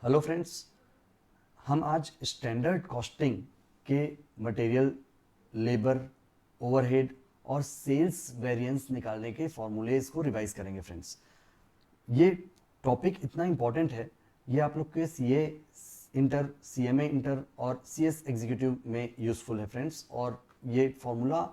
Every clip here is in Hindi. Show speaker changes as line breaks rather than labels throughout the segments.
हेलो फ्रेंड्स, हम आज स्टैंडर्ड कॉस्टिंग के मटेरियल, लेबर, ओवरहेड और सेल्स वेरिएंस निकालने के फॉर्मूलेज को रिवाइज करेंगे फ्रेंड्स। ये टॉपिक इतना इम्पॉर्टेंट है, ये आप लोग के सीए इंटर, सीएमए इंटर और सीएस एग्जीक्यूटिव में यूज़फुल है फ्रेंड्स। और ये फॉर्मूला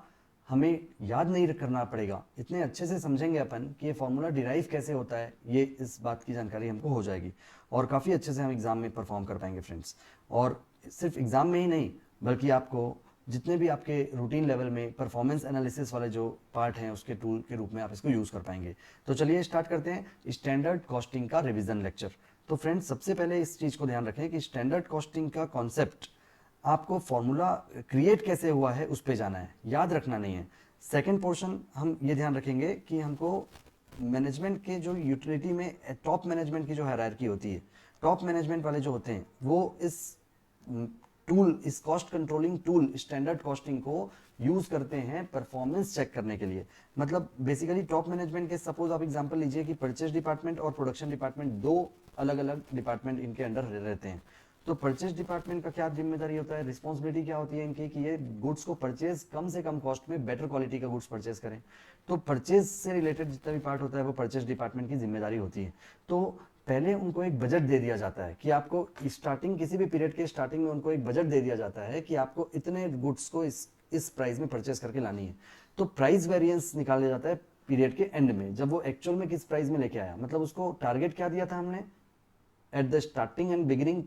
हमें याद नहीं करना पड़ेगा, इतने अच्छे से समझेंगे अपन कि ये फॉर्मूला डिराइव कैसे होता है, ये इस बात की जानकारी हमको हो जाएगी और काफ़ी अच्छे से हम एग्ज़ाम में परफॉर्म कर पाएंगे फ्रेंड्स। और सिर्फ एग्ज़ाम में ही नहीं, बल्कि आपको जितने भी आपके रूटीन लेवल में परफॉर्मेंस एनालिसिस वाले जो पार्ट हैं उसके टूल के रूप में आप इसको यूज़ कर पाएंगे। तो चलिए स्टार्ट करते हैं स्टैंडर्ड कॉस्टिंग का रिवीजन लेक्चर। तो फ्रेंड्स, सबसे पहले इस चीज़ को ध्यान रखें कि स्टैंडर्ड कॉस्टिंग का कॉन्सेप्ट आपको फॉर्मूला क्रिएट कैसे हुआ है उस पर जाना है, याद रखना नहीं है। सेकेंड पोर्शन हम ये ध्यान रखेंगे कि हमको मैनेजमेंट के जो यूटिलिटी में टॉप मैनेजमेंट की जो हायरार्की होती है, टॉप मैनेजमेंट वाले जो होते हैं वो इस टूल, इस cost controlling tool standard costing को यूज करते हैं परफॉर्मेंस चेक करने के लिए। मतलब बेसिकली टॉप मैनेजमेंट के, सपोज आप एग्जांपल लीजिए कि परचेज डिपार्टमेंट और प्रोडक्शन डिपार्टमेंट दो अलग अलग डिपार्टमेंट इनके अंडर रहते हैं। तो परचेज डिपार्टमेंट का क्या जिम्मेदारी होता है, रिस्पॉन्सिबिलिटी क्या होती है इनकी कि ये गुड्स को परचेज कम से कम कॉस्ट में बेटर क्वालिटी का गुड्स परचेज करें। तो परचेज से रिलेटेड जितना भी पार्ट होता है वो परचेज डिपार्टमेंट की जिम्मेदारी होती है। तो पहले उनको एक बजट दे दिया जाता है कि आपको स्टार्टिंग, किसी भी पीरियड के स्टार्टिंग में उनको एक बजट दे दिया जाता है कि आपको इतने गुड्स को इस प्राइस में परचेज करके लानी है। तो प्राइस वेरिएंस निकाला जाता है पीरियड के एंड में, जब वो एक्चुअल में किस प्राइस में लेके आया। मतलब उसको टारगेट क्या दिया था हमने at the starting and beginning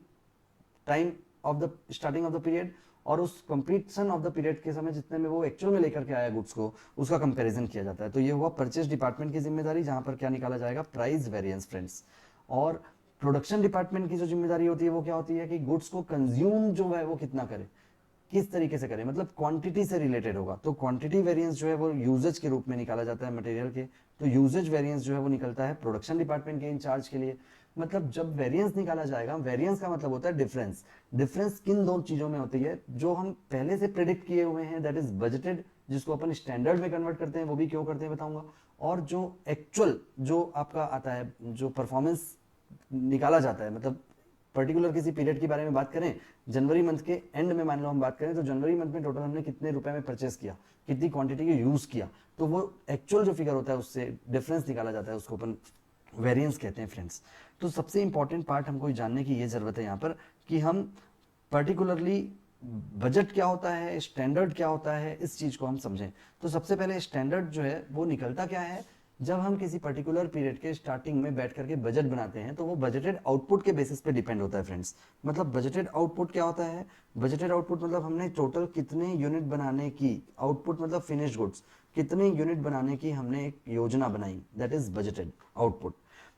time of the starting of the period, और उस कंप्लीशन ऑफ द पीरियड के समय जितने में वो एक्चुअल में लेकर के आया गुड्स को, उसका कंपैरिजन किया जाता है। तो ये हुआ परचेज डिपार्टमेंट की जिम्मेदारी, जहां पर क्या निकाला जाएगा, प्राइस वेरिएंस फ्रेंड्स। और प्रोडक्शन डिपार्टमेंट की जो जिम्मेदारी होती है वो क्या होती है कि गुड्स को कंज्यूम जो है वो कितना करे, किस तरीके से करें, मतलब क्वांटिटी से रिलेटेड होगा। तो क्वांटिटी वेरिएंस जो है वो यूजेज के रूप में निकाला जाता है मटेरियल के। तो यूजेज वेरिएंस जो है वो निकलता है प्रोडक्शन डिपार्टमेंट के इंचार्ज के लिए। मतलब जब वेरिएंस निकाला जाएगा, वेरिएंस का मतलब होता है डिफरेंस। डिफरेंस किन दो चीजों में होती है, जो हम पहले से प्रेडिक्ट किए हुए हैं, दैट इज बजटेड, जिसको अपन स्टैंडर्ड में कन्वर्ट करते हैं, वो भी क्यों करते हैं बताऊंगा। और जो एक्चुअल जो आपका आता है, जो परफॉर्मेंस निकाला जाता है, मतलब पर्टिकुलर किसी पीरियड के बारे में बात करें, जनवरी मंथ के एंड में मान लो हम बात करें, तो जनवरी मंथ में टोटल हमने कितने रुपए में परचेस किया, कितनी क्वांटिटी को यूज किया, तो वो एक्चुअल जो फिगर होता है उससे डिफरेंस निकाला जाता है, उसको अपन वेरिएंस कहते हैं फ्रेंड्स। तो सबसे इंपॉर्टेंट पार्ट हमको जानने की ये जरूरत है यहाँ पर कि हम पर्टिकुलरली बजट क्या होता है, स्टैंडर्ड क्या होता है, इस चीज को हम समझें। तो सबसे पहले स्टैंडर्ड जो है वो निकलता क्या है, जब हम किसी पर्टिकुलर पीरियड के स्टार्टिंग में बैठ करके बजट बनाते हैं तो वो बजटेड आउटपुट के बेसिस पे डिपेंड होता है फ्रेंड्स। मतलब बजटेड आउटपुट क्या होता है, बजटेड आउटपुट मतलब हमने टोटल कितने यूनिट बनाने की, आउटपुट मतलब फिनिश गुड्स, कितने यूनिट बनाने की हमने एक योजना बनाई, दैट इज बजटेड आउटपुट।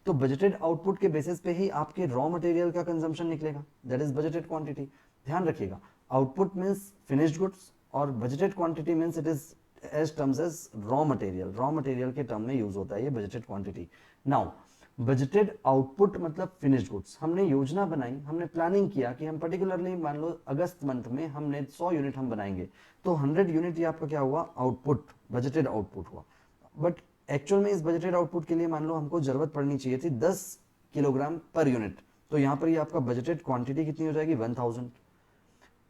तो बजटेड आउटपुट के बेसिस पे ही आपके रॉ मटेरियल का कंजम्पशन निकलेगा, दैट इज बजटेड क्वांटिटी। ध्यान रखिएगा, आउटपुट मीन्स फिनिश्ड गुड्स और budgeted quantity means it is as terms as raw material, raw material के टर्म में यूज होता है ये budgeted quantity. Now budgeted output मतलब फिनिश्ड गुड्स, हमने योजना बनाई, हमने प्लानिंग किया कि हम पर्टिकुलरली मान लो अगस्त मंथ में हमने 100 यूनिट हम बनाएंगे, तो 100 यूनिट ये आपका क्या हुआ, आउटपुट, बजटेड आउटपुट हुआ। बट एक्चुअल में इस बजटेड आउटपुट के लिए मान लो हमको जरूरत पड़नी चाहिए थी 10 किलोग्राम पर यूनिट, तो यहां पर ये आपका बजटेड क्वांटिटी कितनी हो जाएगी, 1000।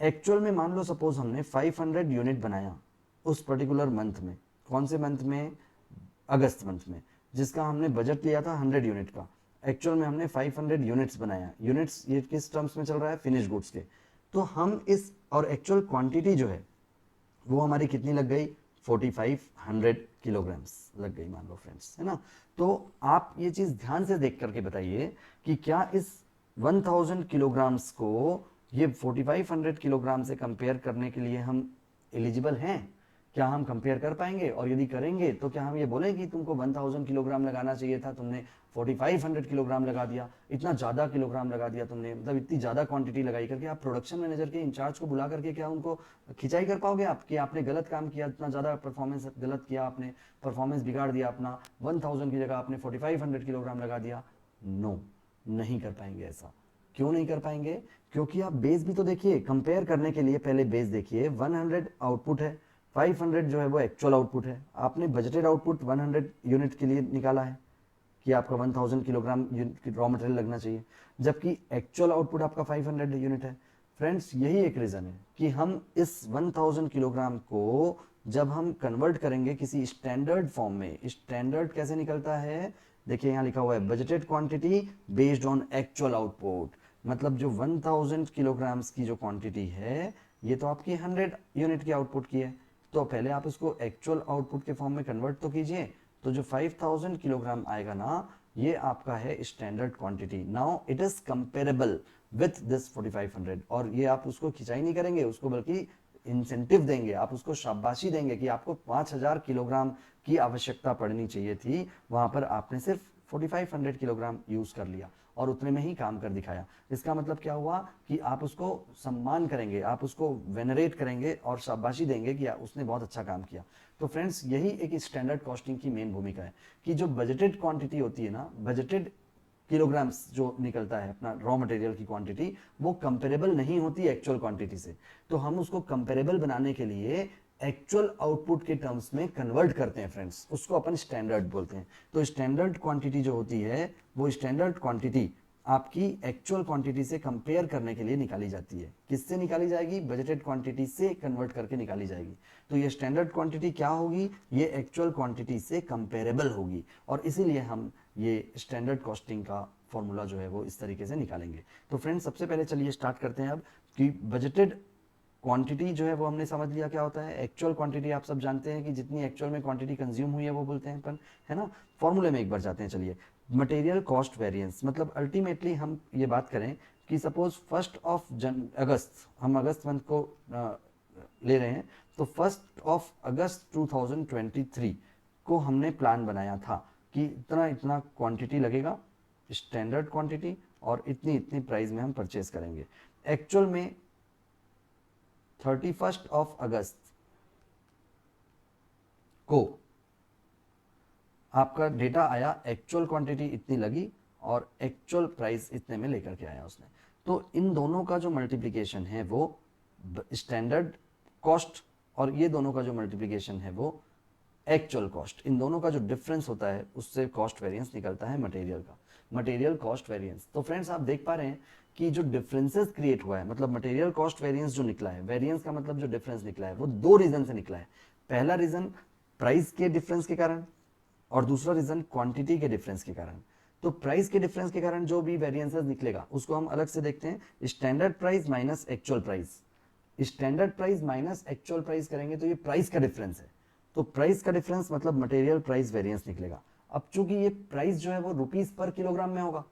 एक्चुअल में मान लो सपोज हमने 500 यूनिट बनाया उस पर्टिकुलर मंथ में, कौन से मंथ में, अगस्त मंथ में, जिसका हमने बजट लिया था 100 यूनिट का। एक्चुअल में हमने 500 यूनिट्स बनाया, यूनिट्स ये किस टर्म्स में चल रहा है, फिनिश गुड्स के। तो हम इस, और एक्चुअल क्वांटिटी जो है वो हमारी कितनी लग गई, 4500 किलोग्राम्स लग गई मान लो फ्रेंड्स, है ना। तो आप ये चीज ध्यान से देख करके बताइए कि क्या इस 1000 किलोग्राम्स को ये 4500 किलोग्राम से कंपेयर करने के लिए हम एलिजिबल हैं, क्या हम कंपेयर कर पाएंगे, और यदि करेंगे तो क्या हम ये बोलें कि तुमको 1000 किलोग्राम लगाना चाहिए था, तुमने 4500 किलोग्राम लगा दिया, इतना ज्यादा किलोग्राम लगा दिया तुमने, मतलब इतनी ज्यादा क्वांटिटी लगाई करके आप प्रोडक्शन मैनेजर के इंचार्ज को बुला करके क्या उनको खिंचाई कर पाओगे आप कि आपने गलत काम किया, इतना ज्यादा परफॉर्मेंस गलत किया, आपने परफॉर्मेंस बिगाड़ दिया अपना, 1000 की जगह आपने 4500 किलोग्राम लगा दिया। नो, नहीं कर पाएंगे ऐसा। क्यों नहीं कर पाएंगे, क्योंकि आप बेस भी तो देखिए, कंपेयर करने के लिए पहले बेस देखिए, 100 आउटपुट है, 500 जो है वो एक्चुअल आउटपुट है, आपने बजटेड आउटपुट 100 यूनिट के लिए निकाला है, कि आपका 1000 किलोग्राम रॉ मटेरियल लगना चाहिए, जबकि एक्चुअल आउटपुट आपका 500 यूनिट है। फ्रेंड्स यही एक रीजन है कि हम इस 1000 किलोग्राम को जब हम कन्वर्ट करेंगे किसी स्टैंडर्ड फॉर्म में, स्टैंडर्ड कैसे निकलता है, देखिए यहाँ लिखा हुआ है budgeted quantity based on actual output, मतलब जो 1000 किलोग्राम्स की जो क्वांटिटी है ये तो आपकी 100 यूनिट की आउटपुट की है, तो पहले आप इसको एक्चुअल आउटपुट के फॉर्म में कन्वर्ट तो कीजिए, तो जो 5000 किलोग्राम आएगा ना ये आपका है standard quantity. Now it is comparable with this 4500, और ये आप उसको खिंचाई नहीं करेंगे, उसको बल्कि इंसेंटिव देंगे, आप उसको शाबाशी देंगे कि आपको 5000 किलोग्राम की आवश्यकता पड़नी चाहिए थी, वहां पर आपने सिर्फ 4500 किलोग्राम यूज कर लिया और उतने में ही काम कर दिखाया। इसका मतलब क्या हुआ कि आप उसको सम्मान करेंगे, आप उसको वेनरेट करेंगे और शाबाशी देंगे कि उसने बहुत अच्छा काम किया। तो फ्रेंड्स यही एक स्टैंडर्ड कॉस्टिंग की मेन भूमिका है कि जो बजटेड क्वांटिटी होती है ना, बजटेड किलोग्राम्स जो निकलता है अपना रॉ मटेरियल की क्वांटिटी, वो कंपेरेबल नहीं होती एक्चुअल क्वांटिटी से, तो हम उसको कंपेरेबल बनाने के लिए एक्चुअल आउटपुट के टर्म्स में कन्वर्ट करते हैं फ्रेंड्स, उसको अपन स्टैंडर्ड बोलते हैं। तो स्टैंडर्ड क्वांटिटी जो होती है वो स्टैंडर्ड क्वांटिटी आपकी एक्चुअल क्वांटिटी से कंपेयर करने के लिए निकाली जाती है। किससे निकाली जाएगी, बजटेड क्वांटिटी से कन्वर्ट करके निकाली जाएगी। तो ये स्टैंडर्ड क्वांटिटी क्या होगी, ये एक्चुअल क्वांटिटी से कंपेरेबल होगी, और इसीलिए हम ये स्टैंडर्ड कॉस्टिंग का फॉर्मूला जो है वो इस तरीके से निकालेंगे। तो फ्रेंड्स सबसे पहले चलिए स्टार्ट करते हैं अब कि बजटेड क्वांटिटी जो है वो हमने समझ लिया क्या होता है। एक्चुअल क्वांटिटी आप सब जानते हैं कि जितनी एक्चुअल में क्वांटिटी कंज्यूम हुई है वो बोलते हैं अपन, है ना। फॉर्मूले में एक बार जाते हैं, चलिए। मटेरियल कॉस्ट वेरिएंस, मतलब अल्टीमेटली हम ये बात करें कि सपोज 1 अगस्त, हम अगस्त मंथ को ले रहे हैं, तो 1 अगस्त 2023 को हमने प्लान बनाया था कि इतना इतना क्वांटिटी लगेगा, स्टैंडर्ड क्वांटिटी, और इतनी इतनी प्राइस में हम परचेज करेंगे। एक्चुअल में 31 अगस्त को आपका डेटा आया, एक्चुअल क्वांटिटी इतनी लगी और एक्चुअल प्राइस इतने में लेकर के आया उसने। तो इन दोनों का जो मल्टीप्लिकेशन है वो स्टैंडर्ड कॉस्ट, और ये दोनों का जो मल्टीप्लिकेशन है वो एक्चुअल कॉस्ट, इन दोनों का जो डिफरेंस होता है उससे कॉस्ट वेरिएंस निकलता है मटेरियल का, मटेरियल कॉस्ट वेरिएंस। तो फ्रेंड्स आप देख पा रहे हैं कि जो डिफरेंसेस क्रिएट हुआ है, मतलब मटेरियल कॉस्ट वेरिएंस जो निकला है, वेरिएंस का मतलब जो डिफरेंस निकला है वो दो रीजन से निकला है। पहला रीजन प्राइस के डिफरेंस के कारण, और दूसरा रीजन क्वांटिटी के डिफरेंस के कारण। तो प्राइस के डिफरेंस के कारण जो भी वेरिएंसेस निकलेगा उसको हम अलग से देखते हैं, standard price minus actual price. Standard price minus actual price करेंगे तो ये प्राइस का डिफरेंस है, तो प्राइस का डिफरेंस मतलब मटेरियल प्राइस वेरिएंस निकलेगा। अब चूंकि ये प्राइस जो है वो रुपीस पर किलोग्राम में होगा,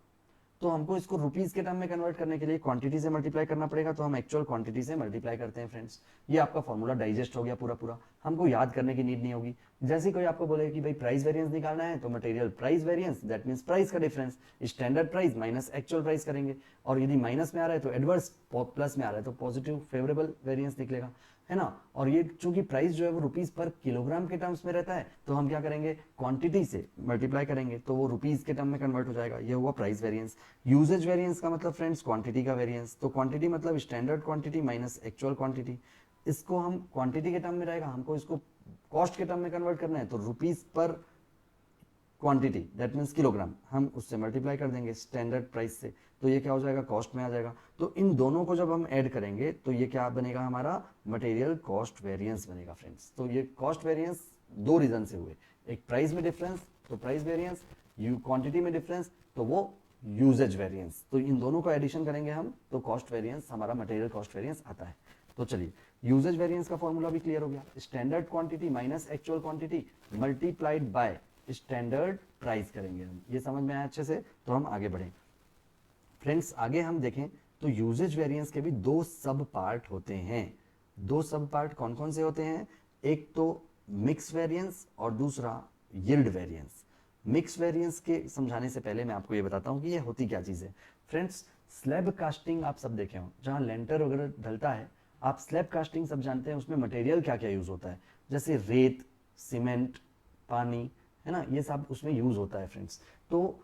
तो हमको इसको रुपीस के टर्म में कन्वर्ट करने के लिए क्वांटिटी से मल्टीप्लाई करना पड़ेगा, तो हम एक्चुअल क्वांटिटी से मल्टीप्लाई करते हैं फ्रेंड्स। ये आपका फॉर्मूला डाइजेस्ट हो गया पूरा पूरा, हमको याद करने की नीड नहीं होगी। जैसे कोई आपको बोले कि भाई प्राइस वेरिएंस निकालना है, तो material price variance that means price का difference, standard price minus actual price करेंगे, और यदि माइनस में आ रहा है तो एडवर्स, प्लस में आ रहा है तो पॉजिटिव फेवरेबल वेरिएंस निकलेगा, है ना। और ये चूंकि प्राइस जो है वो रुपीस पर किलोग्राम के टर्म्स में रहता है, तो हम क्या करेंगे, क्वांटिटी से मल्टीप्लाई करेंगे तो वो रुपीस के टर्म में कन्वर्ट हो जाएगा। ये हुआ प्राइस वेरिएंस। यूजेज वेरिएंस का मतलब फ्रेंड्स क्वांटिटी का वेरिएंस, तो क्वांटिटी मतलब standard quantity minus actual quantity. इसको हम क्वांटिटी के टर्म में रहेगा, हमको इसको कॉस्ट के टर्म में कन्वर्ट करना है, तो रुपीस पर क्वांटिटी दैट मीन्स किलोग्राम, हम उससे मल्टीप्लाई कर देंगे स्टैंडर्ड प्राइस से, तो ये क्या हो जाएगा, कॉस्ट में आ जाएगा। तो इन दोनों को जब हम ऐड करेंगे तो ये क्या बनेगा, हमारा मटेरियल कॉस्ट वेरिएंस बनेगा फ्रेंड्स। तो ये कॉस्ट वेरिएंस दो रीजन से हुए, एक प्राइस में डिफरेंस तो प्राइस वेरिएंस, क्वांटिटी में डिफरेंस तो वो यूजेज वेरिएंस। तो इन दोनों का एडिशन करेंगे हम तो कॉस्ट वेरिएंस, हमारा मटेरियल कॉस्ट वेरिएंस आता है। तो चलिए यूजेज वेरिएंस का फॉर्मूला भी क्लियर हो गया, standard quantity minus actual quantity multiplied by standard price करेंगे हम। ये समझ में आया अच्छे से, तो हम आगे बढ़ें फ्रेंड्स। आगे हम देखें तो यूजेज वेरिएंस के भी दो सब पार्ट होते हैं। दो सब पार्ट कौन कौन से होते हैं, एक तो मिक्स वेरिएंस और दूसरा यील्ड वेरिएंस। मिक्स वेरिएंस के समझाने से पहले मैं आपको ये बताता हूँ कि ये होती क्या चीज़ है फ्रेंड्स। स्लैब कास्टिंग आप सब देखे हो, जहाँ लेंटर वगैरह ढलता है, आप स्लैब कास्टिंग सब जानते हैं, उसमें मटेरियल क्या क्या यूज होता है, जैसे रेत, सीमेंट, पानी, है ना, ये सब उसमें यूज होता है फ्रेंड्स। तो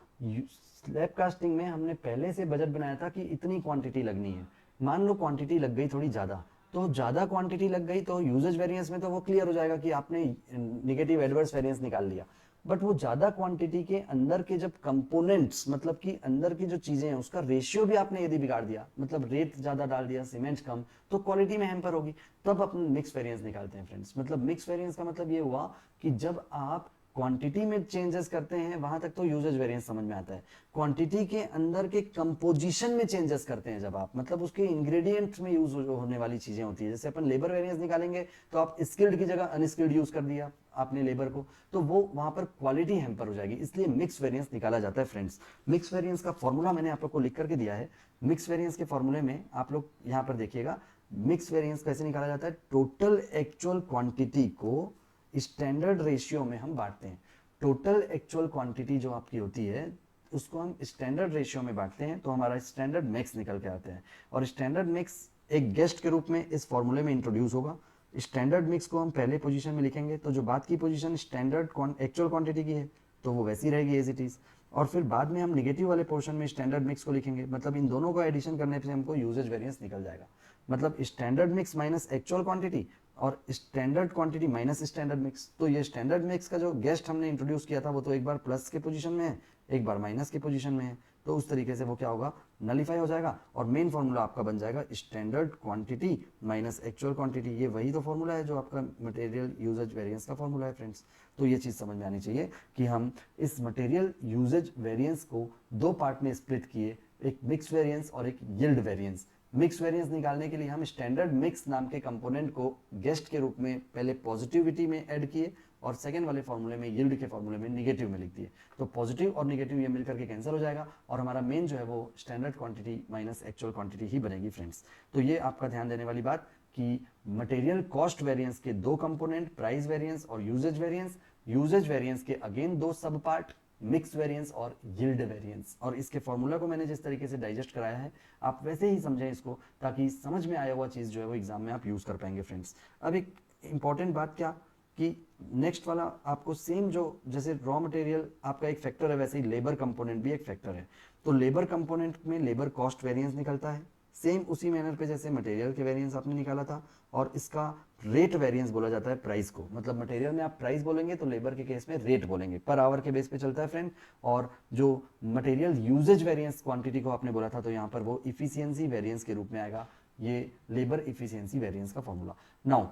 स्लैब कास्टिंग में हमने पहले से बजट बनाया था कि इतनी क्वांटिटी लगनी है। मान लो क्वांटिटी लग गई थोड़ी ज़्यादा, तो ज़्यादा क्वांटिटी लग गई तो यूजेज वेरिएंस में तो वो क्लियर हो जाएगा कि आपने निगेटिव एडवर्स वेरिएंस निकाल लिया। बट वो ज़्यादा क्वांटिटी के अंदर के जब कंपोनेंट्स, मतलब कि अंदर की जो चीज़ें हैं उसका रेशियो भी आपने यदि बिगाड़ दिया, मतलब रेत ज़्यादा डाल दिया, सीमेंट कम, तो क्वालिटी में हैम्पर होगी। तब अपन मिक्स वेरिएंस निकालते हैं फ्रेंड्स। मतलब मिक्स वेरिएंस का मतलब ये हुआ कि जब आप क्वांटिटी में चेंजेस करते हैं, वहां तक तो यूजेज वेरिएंस समझ में आता है। क्वांटिटी के अंदर के कंपोजिशन में चेंजेस करते हैं जब आप, मतलब उसके इंग्रेडिएंट्स में यूज होने वाली चीजें होती है। जैसे अपन लेबर वेरिएंस निकालेंगे तो आप स्किल्ड की जगह अनस्किल्ड यूज कर दिया आपने लेबर को, तो वो वहां पर क्वालिटी हैम्पर हो जाएगी, इसलिए मिक्स वेरिएंस निकाला जाता है फ्रेंड्स। मिक्स वेरिएंस का फॉर्मूला मैंने आप लोग को लिख करके दिया है। मिक्स वेरिएंस के फॉर्मूले में आप लोग यहाँ पर देखिएगा, मिक्स वेरिएंस कैसे निकाला जाता है। टोटल एक्चुअल क्वांटिटी को स्टैंडर्ड रेशियो में हम बांटते हैं। टोटल एक्चुअल क्वांटिटी जो आपकी होती है उसको हम स्टैंडर्ड रेशियो में बांटते हैं, तो हमारा स्टैंडर्ड मिक्स निकल के आता है। और स्टैंडर्ड मिक्स एक गेस्ट के रूप में इस फॉर्मूले में इंट्रोड्यूस होगा। स्टैंडर्ड मिक्स को हम पहले पोजीशन में लिखेंगे, तो जो बात की पोजीशन स्टैंडर्ड एक्चुअल क्वांटिटी की है तो वो वैसी रहेगी एज इट इज। और फिर बाद में हम निगेटिव वाले पोर्शन में स्टैंडर्ड मिक्स को लिखेंगे, मतलब इन दोनों को एडिशन करने से हमको यूजेज वेरिएंस निकल जाएगा। मतलब standard mix minus actual quantity और standard quantity minus standard mix. तो ये स्टैंडर्ड मिक्स का जो गेस्ट हमने इंट्रोड्यूस किया था वो तो एक बार प्लस के पोजीशन में है, एक बार माइनस के पोजीशन में है, तो उस तरीके से वो क्या होगा, नलीफाई हो जाएगा। और मेन फॉर्मूला आपका बन जाएगा standard quantity minus actual quantity. ये वही तो फॉर्मूला है जो आपका मटेरियल यूजेज वेरिएंस का फॉर्मूला है फ्रेंड्स। तो ये चीज़ समझ में आनी चाहिए कि हम इस मटेरियल यूजेज वेरिएंस को दो पार्ट में स्प्लिट किए, एक मिक्स वेरिएंस और एक यील्ड वेरिएंस। मिक्स वेरिएंस निकालने के लिए हम स्टैंडर्ड मिक्स नाम के कंपोनेंट को गेस्ट के रूप में पहले पॉजिटिविटी में ऐड किए और सेकेंड वाले फॉर्मूले में यील्ड के फॉर्मूले में निगेटिव में लिख दिए। तो पॉजिटिव और निगेटिव ये मिलकर के कैंसिल हो जाएगा और हमारा मेन जो है वो standard quantity minus actual quantity ही बनेगी फ्रेंड्स। तो ये आपका ध्यान देने वाली बात कि मटेरियल कॉस्ट वेरिएंस के दो कंपोनेंट, प्राइस वेरिएंस और यूजेज वेरिएंस। यूजेज वेरिएंस के अगेन दो सब पार्ट, मिक्स वेरिएंस और यील्ड वेरिएंस। और इसके फॉर्मूला को मैंने जिस तरीके से डाइजेस्ट कराया है आप वैसे ही समझें इसको, ताकि समझ में आया हुआ चीज़ जो है वो एग्जाम में आप यूज़ कर पाएंगे फ्रेंड्स। अब एक इंपॉर्टेंट बात क्या कि नेक्स्ट वाला आपको सेम जो जैसे रॉ मटेरियल आपका एक फैक्टर है, वैसे ही लेबर कंपोनेंट भी एक फैक्टर है। तो लेबर कंपोनेंट में लेबर कॉस्ट वेरिएंस निकलता है सेम उसी मैनर पे जैसे मटेरियल के वेरिएंस आपने निकाला था। और इसका रेट वेरिएंस बोला जाता है प्राइस को। मतलब मटेरियल में आप प्राइस बोलेंगे तो लेबर के केस में रेट बोलेंगे, पर आवर के बेस पे चलता है फ्रेंड। और जो मटेरियल यूजेज वेरिएंस क्वांटिटी को आपने बोला था तो यहाँ पर वो इफिशियंसी वेरिएंस के रूप में आएगा, ये लेबर इफिशियंसी वेरिएंस का फॉर्मूला। नाउ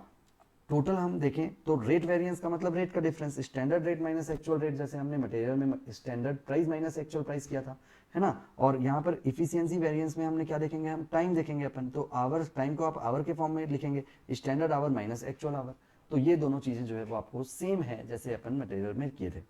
टोटल हम देखें तो रेट वेरिएंस का मतलब रेट का difference, standard rate minus actual rate, जैसे हमने मटेरियल में standard price minus actual price किया था, है ना। और यहाँ पर इफिशियंसी वेरिएंस में हमने क्या देखेंगे, हम टाइम देखेंगे अपन। तो आवर, टाइम को आप आवर के फॉर्म में लिखेंगे, standard our minus actual our. तो ये दोनों चीजें जो है वो आपको सेम है जैसे अपन मटेरियल में किए थे।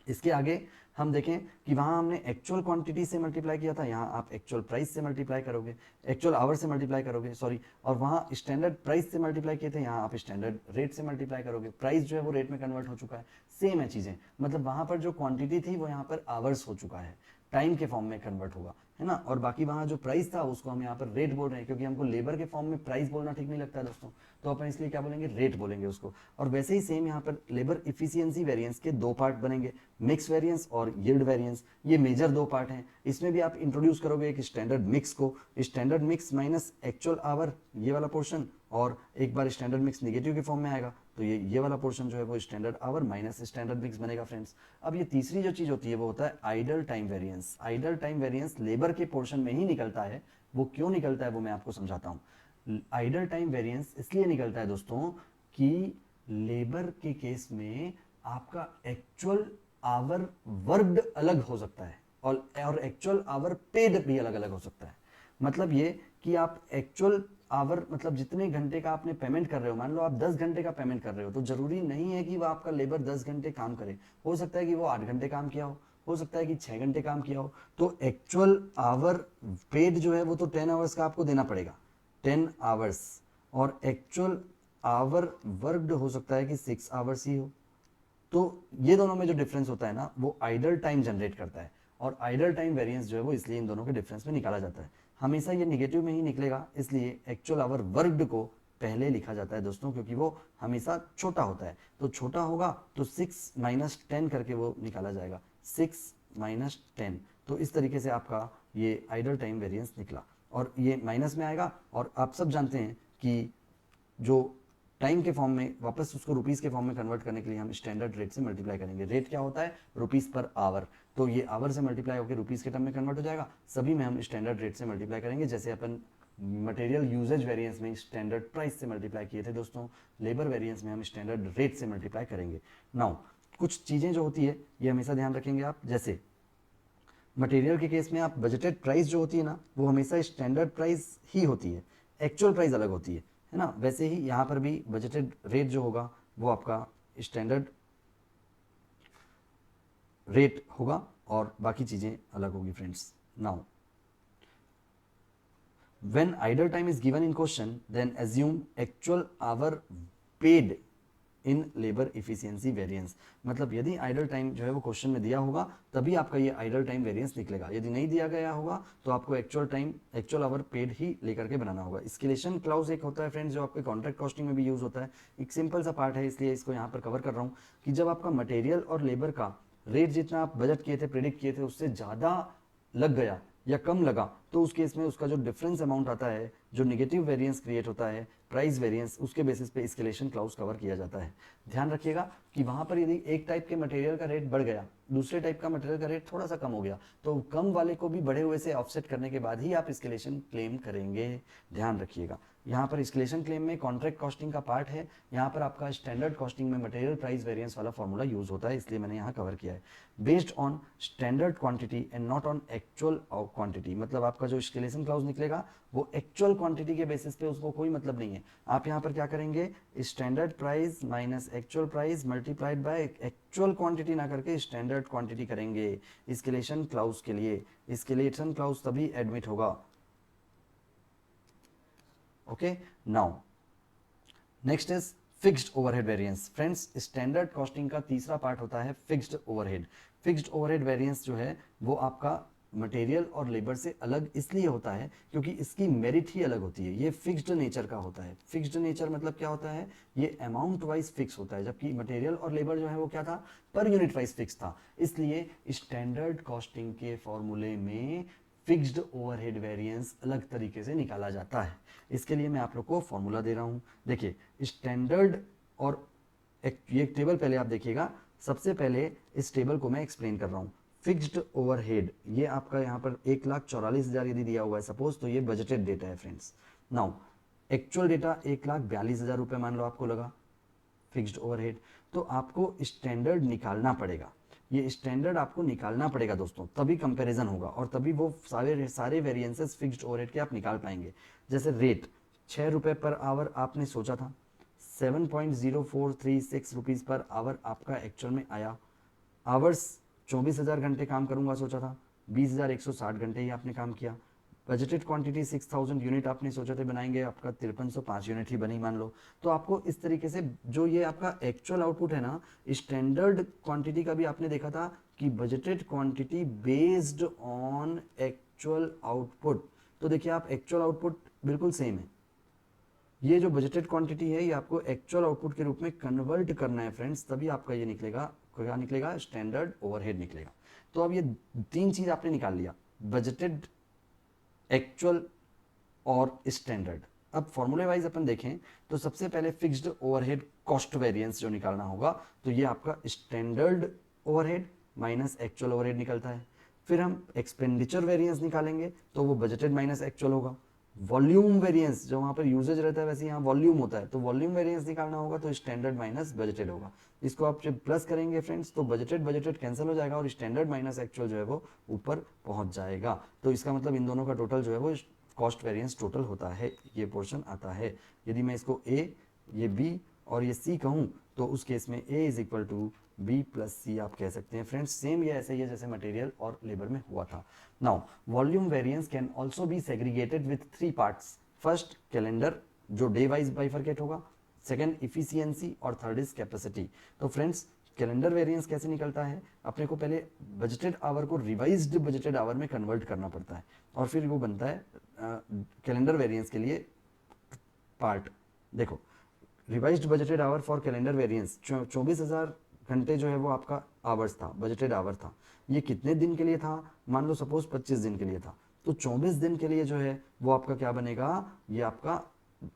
इसके आगे हम देखें कि वहां हमने एक्चुअल क्वांटिटी से मल्टीप्लाई किया था, यहाँ आप एक्चुअल प्राइस से मल्टीप्लाई करोगे, एक्चुअल आवर से मल्टीप्लाई करोगे सॉरी। और वहां स्टैंडर्ड प्राइस से मल्टीप्लाई किए थे, यहाँ आप स्टैंडर्ड रेट से मल्टीप्लाई करोगे। प्राइस जो है वो रेट में कन्वर्ट हो चुका है, सेम है चीजें। मतलब वहां पर जो क्वांटिटी थी वो यहाँ पर आवर्स हो चुका है, टाइम के फॉर्म में कन्वर्ट होगा, है ना। और बाकी वहां जो प्राइस था उसको हम यहाँ पर रेट बोल रहे हैं, क्योंकि हमको लेबर के फॉर्म में प्राइस बोलना ठीक नहीं लगता है दोस्तों, तो अपन इसलिए क्या बोलेंगे, रेट बोलेंगे उसको। और वैसे ही सेम यहाँ पर लेबर इफिशियंसी वेरिएंस के दो पार्ट बनेंगे, मिक्स वेरिएंस और यील्ड वेरिएंस। ये मेजर दो पार्ट हैं। इसमें भी आप इंट्रोड्यूस करोगे एक स्टैंडर्ड मिक्स को, standard mix minus actual our ये वाला पोर्शन, और एक बार स्टैंडर्ड मिक्स निगेटिव के फॉर्म में आएगा तो ये वाला पोर्शन जो है वो standard our minus standard mix बनेगा फ्रेंड्स। अब ये तीसरी जो चीज होती है वो होता है idle time variance. Idle time variance labour के पोर्शन में ही निकलता है। वो क्यों निकलता है वो मैं आपको समझाता हूँ। आइडल टाइम वेरिएंस इसलिए निकलता है दोस्तों कि लेबर के केस में आपका एक्चुअल आवर वर्कड अलग हो सकता है और एक्चुअल आवर पेड भी अलग अलग हो सकता है। मतलब ये कि आप एक्चुअल आवर मतलब जितने घंटे का आपने पेमेंट कर रहे हो, मान लो आप 10 घंटे का पेमेंट कर रहे हो, तो जरूरी नहीं है कि वो आपका लेबर 10 घंटे काम करे। हो सकता है कि वो 8 घंटे काम किया हो सकता है कि 6 घंटे काम किया हो। तो एक्चुअल आवर पेड जो है वो तो 10 आवर्स का आपको देना पड़ेगा, 10 आवर्स। और एक्चुअल आवर वर्कड हो सकता है कि 6 आवर्स ही हो। तो ये दोनों में जो डिफरेंस होता है ना वो आइडल टाइम जनरेट करता है। और आइडल टाइम वेरिएंस जो है वो इसलिए इन दोनों के डिफरेंस में निकाला जाता है। हमेशा ये निगेटिव में ही निकलेगा, इसलिए एक्चुअल आवर वर्कड को पहले लिखा जाता है दोस्तों, क्योंकि वो हमेशा छोटा होता है। तो छोटा होगा तो 6 माइनस 10 करके वो निकाला जाएगा, 6 माइनस 10। तो इस तरीके से आपका ये आइडल टाइम वेरिएंस निकला और ये माइनस में आएगा। और आप सब जानते हैं कि जो टाइम के फॉर्म में वापस उसको रुपीस के फॉर्म में कन्वर्ट करने के लिए हम स्टैंडर्ड रेट से मल्टीप्लाई करेंगे। रेट क्या होता है? रुपीस पर आवर, तो ये आवर से मल्टीप्लाई होकर रुपीस के टर्म में कन्वर्ट हो जाएगा। सभी में हम स्टैंडर्ड रेट से मल्टीप्लाई करेंगे, जैसे अपन मटेरियल यूजेज वेरिएंस में स्टैंडर्ड प्राइस से मल्टीप्लाई किए थे दोस्तों, लेबर वेरिएंस में हम स्टैंडर्ड रेट से मल्टीप्लाई करेंगे। नाउ कुछ चीजें जो होती है ये हमेशा ध्यान रखेंगे आप, जैसे मटेरियल के केस में आप बजटेड प्राइस जो होती है ना, वो हमेशा स्टैंडर्ड प्राइस ही होती है, एक्चुअल प्राइस अलग होती है ना। वैसे ही यहाँ पर भी बजटेड रेट जो होगा वो आपका स्टैंडर्ड रेट होगा और बाकी चीजें अलग होगी friends. Now when idle time is given in question, then assume actual hour paid in labor efficiency variance। मतलब यदि आइडल टाइम जो है वो क्वेश्चन में दिया होगा तभी आपका ये आइडल टाइम वेरिएंस निकलेगा, यदि नहीं दिया गया होगा तो आपको actual time actual hour paid ही लेकर के बनाना होगा। स्केलेशन क्लाउज एक होता है फ्रेंड्स जो आपके कॉन्ट्रैक्ट कॉस्टिंग में भी यूज होता है, एक सिंपल सा पार्ट है इसलिए इसको यहाँ पर कवर कर रहा हूँ कि जब आपका मटेरियल और लेबर का रेट जितना आप बजट किए थे, प्रिडिक्ट किए थे, उससे ज़्यादा लग गया या कम लगा, तो उस केस में उसका जो डिफरेंस अमाउंट आता है, जो नेगेटिव वेरिएंस क्रिएट होता है, प्राइस वेरिएंस, उसके बेसिस पे एस्केलेशन क्लाउज कवर किया जाता है। ध्यान रखिएगा कि वहां पर यदि एक टाइप के मटेरियल का रेट बढ़ गया, दूसरे टाइप का मटेरियल का रेट थोड़ा सा कम हो गया, तो कम वाले को भी बढ़े हुए से ऑफसेट करने के बाद ही आप एस्केलेशन क्लेम करेंगे। ध्यान रखिएगा, यहाँ पर एस्केलेशन क्लेम में कॉन्ट्रैक्ट कॉस्टिंग का पार्ट है, यहाँ पर आपका स्टैंडर्ड कॉस्टिंग में मटेरियल प्राइस वेरिएंस वाला फॉर्मूला यूज होता है, इसलिए मैंने यहाँ कवर किया है। Based on standard quantity and not on actual quantity, मतलब आपका जो एस्केलेशन क्लाउज निकलेगा वो एक्चुअल क्वांटिटी के बेसिस पे उसको कोई मतलब नहीं है। आप यहाँ पर क्या करेंगे, standard price minus actual price multiplied by actual quantity ना करके स्टैंडर्ड क्वांटिटी करेंगे एस्केलेशन क्लाउज के लिए। एस्केलेशन क्लाउज तभी एडमिट होगा। Okay, now next is fixed overhead variance. Friends, standard costing का तीसरा पार्ट होता है fixed overhead. Fixed overhead variance जो है वो आपका मटेरियल और लेबर से अलग इसलिए होता है क्योंकि इसकी मेरिट ही अलग होती है, ये फिक्स्ड नेचर का होता है। फिक्स्ड नेचर मतलब क्या होता है, ये अमाउंट वाइज फिक्स होता है, जबकि मटेरियल और लेबर जो है वो क्या था, पर यूनिट वाइज फिक्स था। इसलिए स्टैंडर्ड कॉस्टिंग के फॉर्मूले में फिक्स्ड ओवरहेड वेरिएंस अलग तरीके से निकाला जाता है। इसके लिए मैं आप लोग को फॉर्मूला दे रहा हूं। देखिए, स्टैंडर्ड और ये टेबल पहले आप देखिएगा, सबसे पहले इस टेबल को मैं एक्सप्लेन कर रहा हूं। फिक्स्ड ओवरहेड, ये आपका यहाँ पर 1,44,000 यदि दिया हुआ है सपोज, तो ये बजटेड डेटा है फ्रेंड्स। नाउ एक्चुअल डेटा 1,42,000 रुपये मान लो आपको लगा फिक्स्ड ओवरहेड, तो आपको स्टैंडर्ड निकालना पड़ेगा। ये स्टैंडर्ड आपको निकालना पड़ेगा दोस्तों, तभी कंपैरिजन होगा और तभी वो सारे वेरिएंसेस फिक्स्ड ओवरहेड के आप निकाल पाएंगे। जैसे रेट 6 रुपये पर आवर आपने सोचा था, 7.0436 रुपीज़ पर आवर आपका एक्चुअल में आया। आवर्स 24,000 घंटे काम करूंगा सोचा था, 20,160 घंटे ही आपने काम किया। बजटेड क्वांटिटी 6,000 यूनिट आपने सोचा थे बनाएंगे, आपका 5305 यूनिट ही बनी मान लो। तो आपको इस तरीके से जो ये आपका एक्चुअल आउटपुट है ना, स्टैंडर्ड क्वांटिटी का भी आपने देखा था कि budgeted quantity based on actual output. तो देखिए आप, एक्चुअल आउटपुट बिल्कुल सेम है, ये जो बजटेड क्वांटिटी है ये आपको एक्चुअल आउटपुट के रूप में कन्वर्ट करना है फ्रेंड्स, तभी आपका ये निकलेगा, क्या निकलेगा, स्टैंडर्ड ओवरहेड निकलेगा। तो अब ये तीन चीज आपने निकाल लिया, बजटेड, एक्चुअल और स्टैंडर्ड। अब फॉर्मूले वाइज अपन देखें तो सबसे पहले फिक्स्ड ओवरहेड कॉस्ट वेरिएंस जो निकालना होगा, तो ये आपका standard overhead minus actual overhead निकलता है। फिर हम एक्सपेंडिचर वेरिएंस निकालेंगे तो वो बजटेड माइनस एक्चुअल होगा। वॉल्यूम वेरिएंस, जो वहां पर यूजेज रहता है वैसे यहाँ वॉल्यूम होता है, तो वॉल्यूम वेरिएंस निकालना होगा तो स्टैंडर्ड माइनस बजटेड होगा। इसको आप जब प्लस करेंगे फ्रेंड्स तो बजटेड बजटेड कैंसिल हो जाएगा और स्टैंडर्ड माइनस एक्चुअल जो है वो ऊपर पहुंच जाएगा। तो इसका मतलब इन दोनों का टोटल जो है वो कॉस्ट वेरिएंस टोटल होता है, ये पोर्शन आता है। यदि मैं इसको ए, ये बी और ये सी कहूँ तो उस केस में A is equal to B plus C आप कह सकते हैं फ्रेंड्स। सेम ये ऐसे ही है जैसे मटेरियल और लेबर में हुआ था। Now volume variance can also be segregated with 3 parts. First calendar जो डे वाइज बाइफरकेट होगा, सेकंड इफिशियंसी और थर्ड इज कैपेसिटी। तो फ्रेंड्स, कैलेंडर वेरिएंस कैसे निकलता है, अपने को पहले बजटेड आवर को रिवाइज्ड बजटेड आवर में कन्वर्ट करना पड़ता है और फिर वो बनता है कैलेंडर वेरिएंस के लिए पार्ट। देखो, revised budgeted hour for calendar variance 24,000 घंटे जो है वो आपका आवर्स था, बजटेड आवर था। ये कितने दिन के लिए था, मान लो सपोज 25 दिन के लिए था, तो 24 दिन के लिए जो है वो आपका क्या बनेगा, ये आपका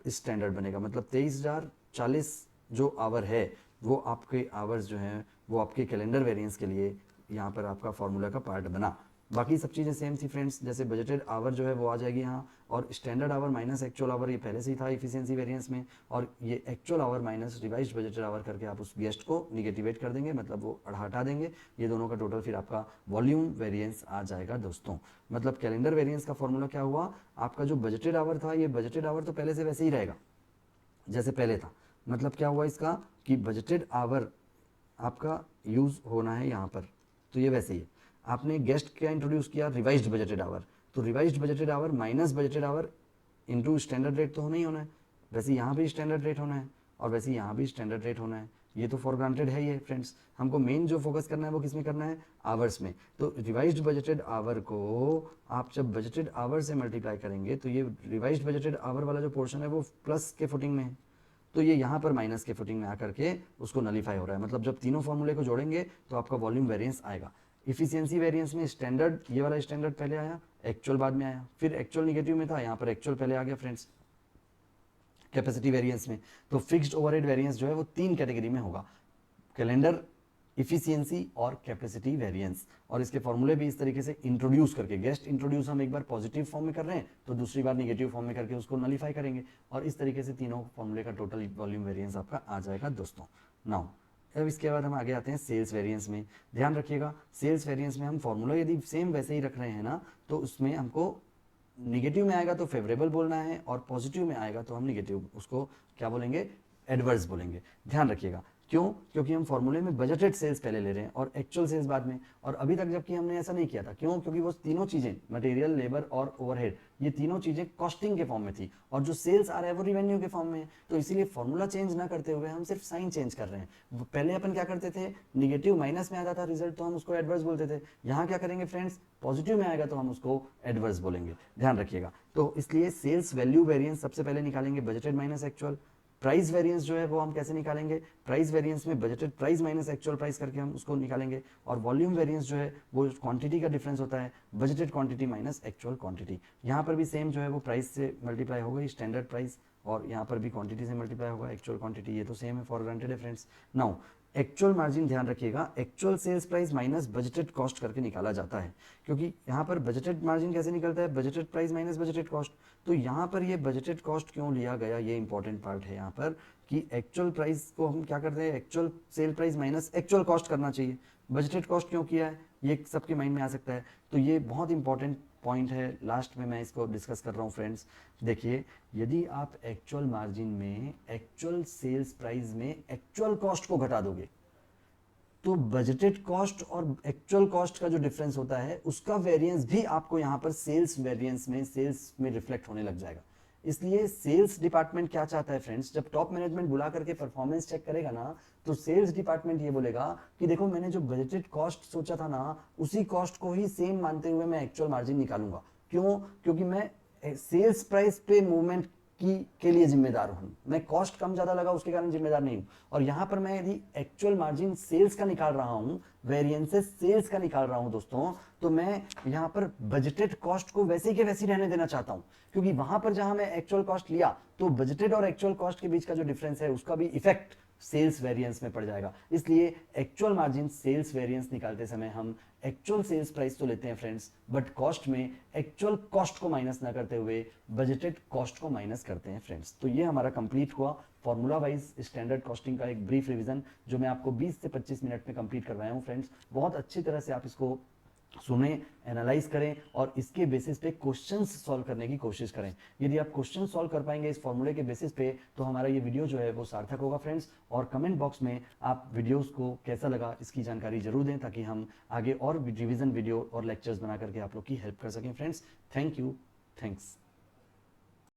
स्टैंडर्ड बनेगा, मतलब 23,000 40 जो आवर है वो आपके आवर्स जो हैं वो आपके कैलेंडर वेरिएंस के लिए यहाँ पर आपका फॉर्मूला का पार्ट बना। बाकी सब चीज़ें सेम थी फ्रेंड्स, जैसे बजटेड आवर जो है वो आ जाएगी यहाँ, और standard our minus actual our ये पहले से ही था इफिशियंसी वेरिएंस में, और ये actual hour minus revised budgeted hour करके आप उस गेस्ट को निगेटिवेट कर देंगे, मतलब वो हटा देंगे, ये दोनों का टोटल फिर आपका वॉल्यूम वेरिएंस आ जाएगा दोस्तों। मतलब कैलेंडर वेरिएंस का फॉर्मूला क्या हुआ, आपका जो बजटेड आवर था, ये बजटेड आवर तो पहले से वैसे ही रहेगा जैसे पहले था। मतलब क्या हुआ इसका कि बजटेड आवर आपका यूज होना है यहाँ पर, तो ये वैसे ही है। आपने गेस्ट क्या इंट्रोड्यूस किया, रिवाइज्ड बजटेड आवर, तो revised budgeted our minus budgeted our into standard rate तो होना ही होना है, वैसे यहाँ भी स्टैंडर्ड रेट होना है और वैसे यहाँ भी स्टैंडर्ड रेट होना है, ये तो फॉर ग्रांटेड है ही है फ्रेंड्स। हमको मेन जो फोकस करना है वो किस में करना है, आवर्स में। तो रिवाइज्ड बजटेड आवर को आप जब बजटेड आवर से मल्टीप्लाई करेंगे तो ये रिवाइज्ड बजटेड आवर वाला जो पोर्शन है वो प्लस के फुटिंग में है, तो ये यहाँ पर माइनस के फुटिंग में आकर के उसको नलीफाई हो रहा है। मतलब जब तीनों फॉर्मूले को जोड़ेंगे तो आपका वॉल्यूम वेरिएंस आएगा। इफिशियंसी वेरिएंस में स्टैंडर्ड, ये वाला स्टैंडर्ड पहले आया, एक्चुअल बाद में आया, फिर एक्चुअल निगेटिव में था, यहाँ पर एक्चुअल पहले आ गया फ्रेंड्स। कैपेसिटी वेरिएंस में तो फिक्स्ड ओवरहेड वेरिएंस जो है वो 3 कैटेगरी में होगा, कैलेंडर, इफिशियंसी और कैपेसिटी वेरिएंस। और इसके फॉर्मूले भी इस तरीके से इंट्रोड्यूस करके, गेस्ट इंट्रोड्यूस हम एक बार पॉजिटिव फॉर्म में कर रहे हैं तो दूसरी बार निगेटिव फॉर्म में करके उसको नलीफाई करेंगे, और इस तरीके से तीनों फॉर्मूले का टोटल वॉल्यूम वेरिएंस आपका आ जाएगा दोस्तों। नाउ अब इसके बाद हम आगे आते हैं सेल्स वेरिएंस में। ध्यान रखिएगा, सेल्स वेरिएंस में हम फॉर्मूला यदि सेम वैसे ही रख रहे हैं ना, तो उसमें हमको निगेटिव में आएगा तो फेवरेबल बोलना है, और पॉजिटिव में आएगा तो हम निगेटिव उसको क्या बोलेंगे, एडवर्स बोलेंगे। ध्यान रखिएगा, क्यों, क्योंकि हम फॉर्मूले में बजटेड सेल्स पहले ले रहे हैं और एक्चुअल सेल्स बाद में, और अभी तक जबकि हमने ऐसा नहीं किया था। क्यों, क्योंकि वो तीनों चीजें, मटेरियल, लेबर और ओवरहेड, ये तीनों चीजें कॉस्टिंग के फॉर्म में थी, और जो सेल्स आ रहा है वो रिवेन्यू के फॉर्म में है। तो इसीलिए फॉर्मूला चेंज ना करते हुए हम सिर्फ साइन चेंज कर रहे हैं। पहले अपन क्या करते थे, निगेटिव माइनस में आता था रिजल्ट तो हम उसको एडवर्स बोलते थे, यहाँ क्या करेंगे फ्रेंड्स, पॉजिटिव में आएगा तो हम उसको एडवर्स बोलेंगे। ध्यान रखिएगा। तो इसलिए सेल्स वैल्यू वेरिएंस सबसे पहले निकालेंगे budgeted minus actual. Price variance जो है वो हम कैसे निकालेंगे, प्राइस वेरिएंस में budgeted price minus actual price करके हम उसको निकालेंगे। और वॉल्यूम वेरिएंस जो है वो क्वांटिटी का डिफरेंस होता है, budgeted quantity minus actual quantity. यहाँ पर भी सेम जो है वो प्राइस से मल्टीप्लाई हो गई स्टैंडर्ड प्राइस, और यहाँ पर भी क्वांटिटी से मल्टीप्लाई होगा एक्चुअल क्वांटिटी, ये तो सेम है, फॉर ग्रांटेड है फ्रेंड्स। नाउ एक्चुअल मार्जिन, ध्यान रखिएगा, actual sales price minus budgeted cost करके निकाला जाता है, क्योंकि यहाँ पर बजटेड मार्जिन कैसे निकलता है, budgeted price minus budgeted cost. तो यहाँ पर ये बजटेड कॉस्ट क्यों लिया गया, ये इंपॉर्टेंट पार्ट है यहाँ पर, कि एक्चुअल प्राइस को हम क्या करते हैं, actual sale price minus actual cost करना चाहिए, बजटेड कॉस्ट क्यों किया है, ये सबके माइंड में आ सकता है। तो ये बहुत इंपॉर्टेंट पॉइंट है, लास्ट में मैं इसको डिस्कस कर रहा हूँ फ्रेंड्स। देखिए, यदि आप एक्चुअल मार्जिन में एक्चुअल सेल्स प्राइस में एक्चुअल कॉस्ट को घटा दोगे तो बजटेड कॉस्ट और एक्चुअल कॉस्ट का जो डिफरेंस होता है उसका वेरिएंस भी आपको यहाँ पर सेल्स वेरिएंस में, सेल्स में रिफ्लेक्ट होने लग जाएगा। इसलिए सेल्स डिपार्टमेंट क्या चाहता है फ्रेंड्स, जब टॉप मैनेजमेंट बुला करके परफॉर्मेंस चेक करेगा ना, तो सेल्स डिपार्टमेंट ये बोलेगा कि देखो मैंने जो बजटेड कॉस्ट सोचा था ना, उसी कॉस्ट को ही सेम मानते हुए मैं एक्चुअल मार्जिन निकालूंगा। क्यों, क्योंकि मैं सेल्स प्राइस पे मूवमेंट के लिए जिम्मेदार हूं, मैं कॉस्ट कम ज्यादा लगा उसके कारण जिम्मेदार नहीं हूं। और यहां पर मैं यदि एक्चुअल मार्जिन सेल्स का निकाल रहा हूं, वेरिएंसेस सेल्स का निकाल रहा हूं दोस्तों, तो मैं यहां पर बजटेड कॉस्ट को वैसे के वैसे रहने देना चाहता हूं, क्योंकि वहां पर जहां मैं एक्चुअल कॉस्ट लिया तो बजटेड और एक्चुअल कॉस्ट के बीच का जो डिफरेंस है उसका भी इफेक्ट सेल्स वेरिएंस में पड़ जाएगा। इसलिए एक्चुअल मार्जिन सेल्स वेरिएंस निकालते समय हम एक्चुअल सेल्स प्राइस तो लेते हैं फ्रेंड्स, बट कॉस्ट में एक्चुअल कॉस्ट को माइनस ना करते हुए बजटेड कॉस्ट को माइनस करते हैं फ्रेंड्स। तो ये हमारा कंप्लीट हुआ फॉर्मूला वाइज स्टैंडर्ड कॉस्टिंग का एक ब्रीफ रिवीजन, जो मैं आपको 20 से 25 मिनट में कंप्लीट करवाया हूं फ्रेंड्स। बहुत अच्छी तरह से आप इसको सुने, एनालाइज करें और इसके बेसिस पे क्वेश्चंस सॉल्व करने की कोशिश करें। यदि आप क्वेश्चन सॉल्व कर पाएंगे इस फॉर्मूले के बेसिस पे तो हमारा ये वीडियो जो है वो सार्थक होगा फ्रेंड्स। और कमेंट बॉक्स में आप वीडियोस को कैसा लगा इसकी जानकारी जरूर दें, ताकि हम आगे और रिवीजन वीडियो और लेक्चर्स बना करके आप लोग की हेल्प कर सकें फ्रेंड्स। Thank you, thanks.